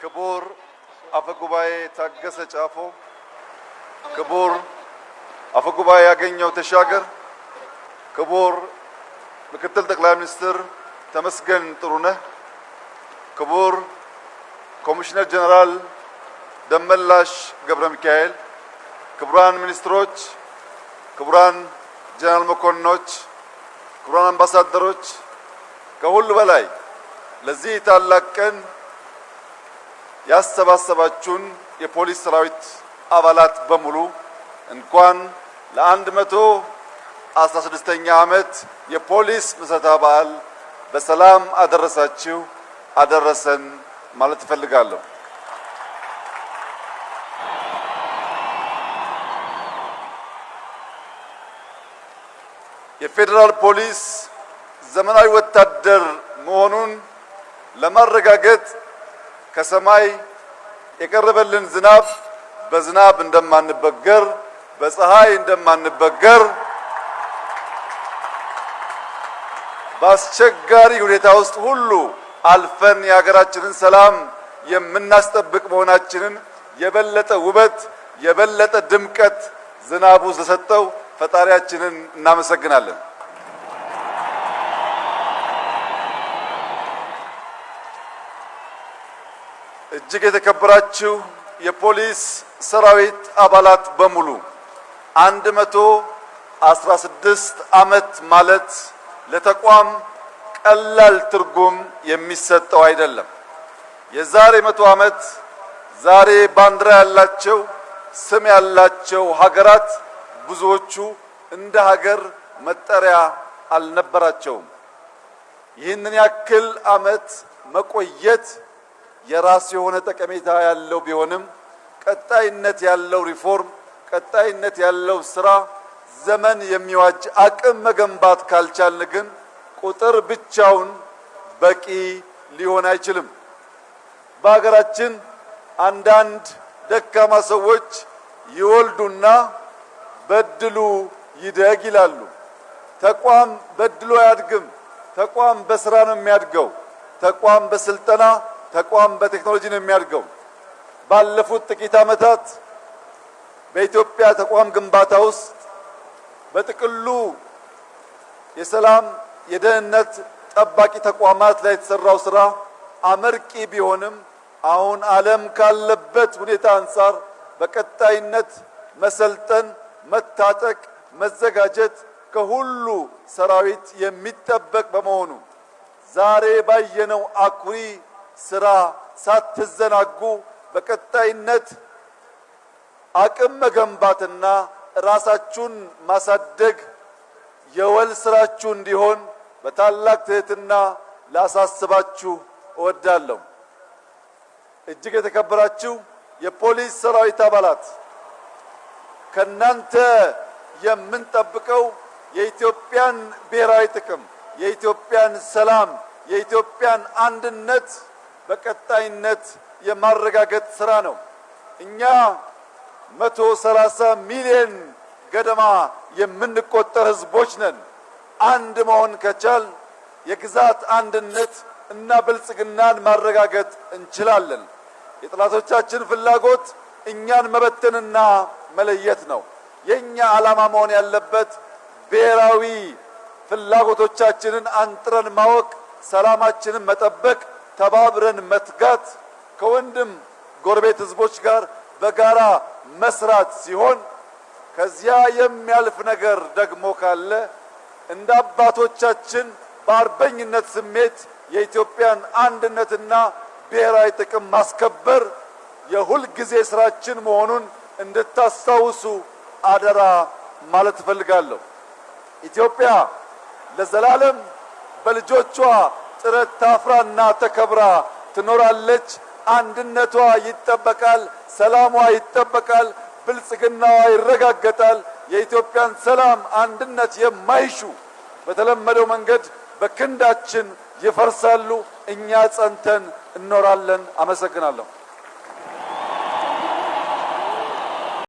ክቡር አፈጉባኤ ታገሰ ጫፎ፣ ክቡር አፈጉባኤ ያገኘው ተሻገር፣ ክቡር ምክትል ጠቅላይ ሚኒስትር ተመስገን ጥሩነህ፣ ክቡር ኮሚሽነር ጀነራል ደመላሽ ገብረ ሚካኤል፣ ክቡራን ሚኒስትሮች፣ ክቡራን ጀነራል መኮንኖች፣ ክቡራን አምባሳደሮች፣ ከሁሉ በላይ ለዚህ ታላቅ ቀን ያሰባሰባችሁን የፖሊስ ሰራዊት አባላት በሙሉ እንኳን ለ116ኛ ዓመት የፖሊስ ምስረታ በዓል በሰላም አደረሳችሁ አደረሰን ማለት እፈልጋለሁ። የፌዴራል ፖሊስ ዘመናዊ ወታደር መሆኑን ለማረጋገጥ ከሰማይ የቀረበልን ዝናብ በዝናብ እንደማንበገር፣ በፀሐይ እንደማንበገር፣ በአስቸጋሪ ሁኔታ ውስጥ ሁሉ አልፈን የሀገራችንን ሰላም የምናስጠብቅ መሆናችንን የበለጠ ውበት የበለጠ ድምቀት ዝናቡ ስለሰጠው ፈጣሪያችንን እናመሰግናለን። እጅግ የተከበራችሁ የፖሊስ ሰራዊት አባላት በሙሉ 116 ዓመት ማለት ለተቋም ቀላል ትርጉም የሚሰጠው አይደለም። የዛሬ 100 ዓመት ዛሬ ባንዲራ ያላቸው ስም ያላቸው ሀገራት ብዙዎቹ እንደ ሀገር መጠሪያ አልነበራቸውም። ይህንን ያክል ዓመት መቆየት የራስ የሆነ ጠቀሜታ ያለው ቢሆንም ቀጣይነት ያለው ሪፎርም፣ ቀጣይነት ያለው ስራ፣ ዘመን የሚዋጅ አቅም መገንባት ካልቻልን ግን ቁጥር ብቻውን በቂ ሊሆን አይችልም። በሀገራችን አንዳንድ ደካማ ሰዎች ይወልዱና በድሉ ይደግ ይላሉ። ተቋም በድሉ አያድግም። ተቋም በስራ ነው የሚያድገው። ተቋም በስልጠና ተቋም በቴክኖሎጂ ነው የሚያድገው። ባለፉት ጥቂት ዓመታት በኢትዮጵያ ተቋም ግንባታ ውስጥ በጥቅሉ የሰላም የደህንነት ጠባቂ ተቋማት ላይ የተሰራው ስራ አመርቂ ቢሆንም አሁን ዓለም ካለበት ሁኔታ አንጻር በቀጣይነት መሰልጠን፣ መታጠቅ፣ መዘጋጀት ከሁሉ ሰራዊት የሚጠበቅ በመሆኑ ዛሬ ባየነው አኩሪ ስራ ሳትዘናጉ በቀጣይነት አቅም መገንባትና ራሳችሁን ማሳደግ የወል ስራችሁ እንዲሆን በታላቅ ትህትና ላሳስባችሁ እወዳለሁ። እጅግ የተከበራችሁ የፖሊስ ሰራዊት አባላት ከናንተ የምንጠብቀው የኢትዮጵያን ብሔራዊ ጥቅም፣ የኢትዮጵያን ሰላም፣ የኢትዮጵያን አንድነት በቀጣይነት የማረጋገጥ ስራ ነው። እኛ 130 ሚሊዮን ገደማ የምንቆጠር ህዝቦች ነን። አንድ መሆን ከቻል የግዛት አንድነት እና ብልጽግናን ማረጋገጥ እንችላለን። የጠላቶቻችን ፍላጎት እኛን መበተንና መለየት ነው። የኛ ዓላማ መሆን ያለበት ብሔራዊ ፍላጎቶቻችንን አንጥረን ማወቅ፣ ሰላማችንን መጠበቅ፣ ተባብረን መትጋት፣ ከወንድም ጎረቤት ህዝቦች ጋር በጋራ መስራት ሲሆን ከዚያ የሚያልፍ ነገር ደግሞ ካለ እንደ አባቶቻችን በአርበኝነት ስሜት የኢትዮጵያን አንድነትና ብሔራዊ ጥቅም ማስከበር የሁል ጊዜ ስራችን መሆኑን እንድታስታውሱ አደራ ማለት እፈልጋለሁ። ኢትዮጵያ ለዘላለም በልጆቿ ጥረት ታፍራና ተከብራ ትኖራለች። አንድነቷ ይጠበቃል፣ ሰላሟ ይጠበቃል፣ ብልጽግናዋ ይረጋገጣል። የኢትዮጵያን ሰላም አንድነት የማይሹ በተለመደው መንገድ በክንዳችን ይፈርሳሉ። እኛ ጸንተን እንኖራለን። አመሰግናለሁ።